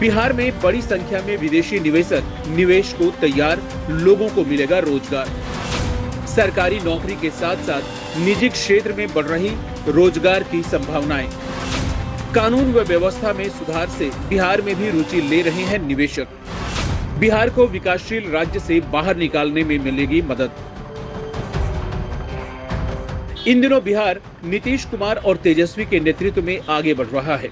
बिहार में बड़ी संख्या में विदेशी निवेशक निवेश को तैयार, लोगों को मिलेगा रोजगार। सरकारी नौकरी के साथ साथ निजी क्षेत्र में बढ़ रही रोजगार की संभावनाएं। कानून व व्यवस्था में सुधार से बिहार में भी रुचि ले रहे हैं निवेशक। बिहार को विकासशील राज्य से बाहर निकालने में मिलेगी मदद। इन दिनों बिहार नीतीश कुमार और तेजस्वी के नेतृत्व में आगे बढ़ रहा है।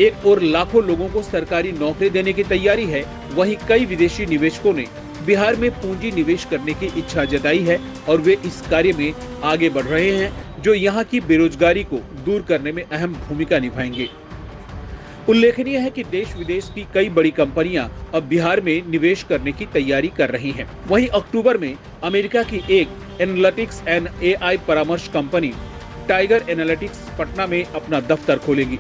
एक और लाखों लोगों को सरकारी नौकरी देने की तैयारी है। वहीं कई विदेशी निवेशकों ने बिहार में पूंजी निवेश करने की इच्छा जताई है और वे इस कार्य में आगे बढ़ रहे हैं, जो यहाँ की बेरोजगारी को दूर करने में अहम भूमिका निभाएंगे। उल्लेखनीय है कि देश विदेश की कई बड़ी कंपनियां अब बिहार में निवेश करने की तैयारी कर रही हैं। वहीं अक्टूबर में अमेरिका की एक एनालिटिक्स एंड AI परामर्श कंपनी टाइगर एनालिटिक्स पटना में अपना दफ्तर खोलेगी।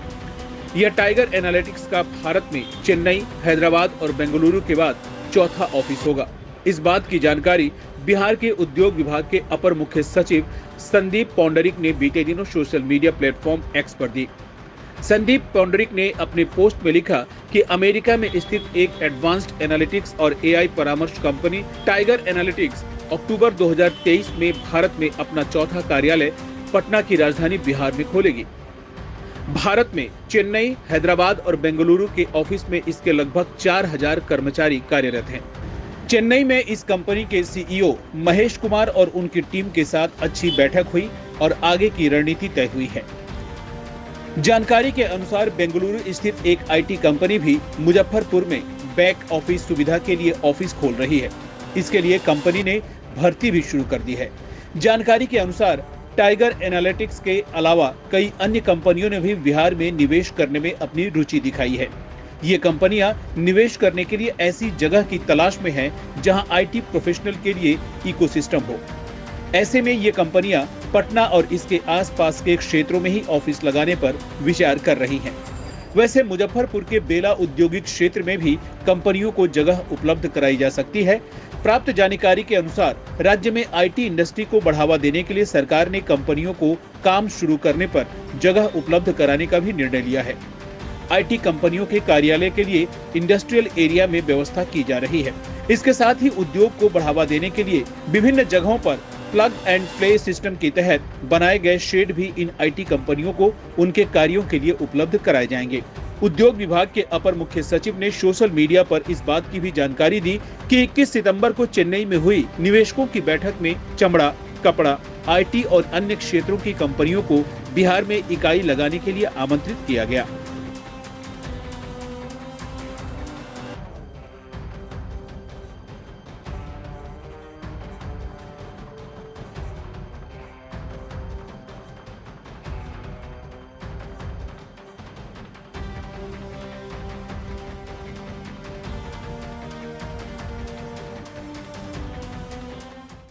यह टाइगर एनालिटिक्स का भारत में चेन्नई, हैदराबाद और बेंगलुरु के बाद चौथा ऑफिस होगा। इस बात की जानकारी बिहार के उद्योग विभाग के अपर मुख्य सचिव संदीप पौंडरिक ने बीते दिनों सोशल मीडिया प्लेटफॉर्म X पर दी। संदीप पौंडरिक ने अपने पोस्ट में लिखा कि अमेरिका में स्थित एक एडवांस्ड एनालिटिक्स और AI परामर्श कंपनी टाइगर एनालिटिक्स अक्टूबर 2023 में भारत में अपना चौथा कार्यालय पटना की राजधानी बिहार में खोलेगी। भारत में चेन्नई, हैदराबाद और बेंगलुरु के ऑफिस में इसके लगभग 4000 कर्मचारी कार्यरत हैं। चेन्नई में इस कंपनी के CEO महेश कुमार और उनकी टीम के साथ अच्छी बैठक हुई और आगे की रणनीति तय हुई है। जानकारी के अनुसार बेंगलुरु स्थित एक IT कंपनी भी मुजफ्फरपुर में बैक ऑफिस सुविधा के लिए ऑफिस खोल रही है। इसके लिए कंपनी ने भर्ती भी शुरू कर दी है। जानकारी के अनुसार टाइगर एनालिटिक्स के अलावा कई अन्य कंपनियों ने भी बिहार में निवेश करने में अपनी रुचि दिखाई है। ये कंपनियां निवेश करने के लिए ऐसी जगह की तलाश में हैं जहां IT प्रोफेशनल के लिए इकोसिस्टम हो। ऐसे में ये कंपनियां पटना और इसके आसपास के क्षेत्रों में ही ऑफिस लगाने पर विचार कर रही हैं। वैसे मुजफ्फरपुर के बेला औद्योगिक क्षेत्र में भी कंपनियों को जगह उपलब्ध कराई जा सकती है। प्राप्त जानकारी के अनुसार राज्य में IT इंडस्ट्री को बढ़ावा देने के लिए सरकार ने कंपनियों को काम शुरू करने पर जगह उपलब्ध कराने का भी निर्णय लिया है। IT कंपनियों के कार्यालय के लिए इंडस्ट्रियल एरिया में व्यवस्था की जा रही है। इसके साथ ही उद्योग को बढ़ावा देने के लिए विभिन्न जगहों पर प्लग एंड प्ले सिस्टम के तहत बनाए गए शेड भी इन IT कंपनियों को उनके कार्यों के लिए उपलब्ध कराए जाएंगे। उद्योग विभाग के अपर मुख्य सचिव ने सोशल मीडिया पर इस बात की भी जानकारी दी कि 21 सितंबर को चेन्नई में हुई निवेशकों की बैठक में चमड़ा, कपड़ा, IT और अन्य क्षेत्रों की कंपनियों को बिहार में इकाई लगाने के लिए आमंत्रित किया गया।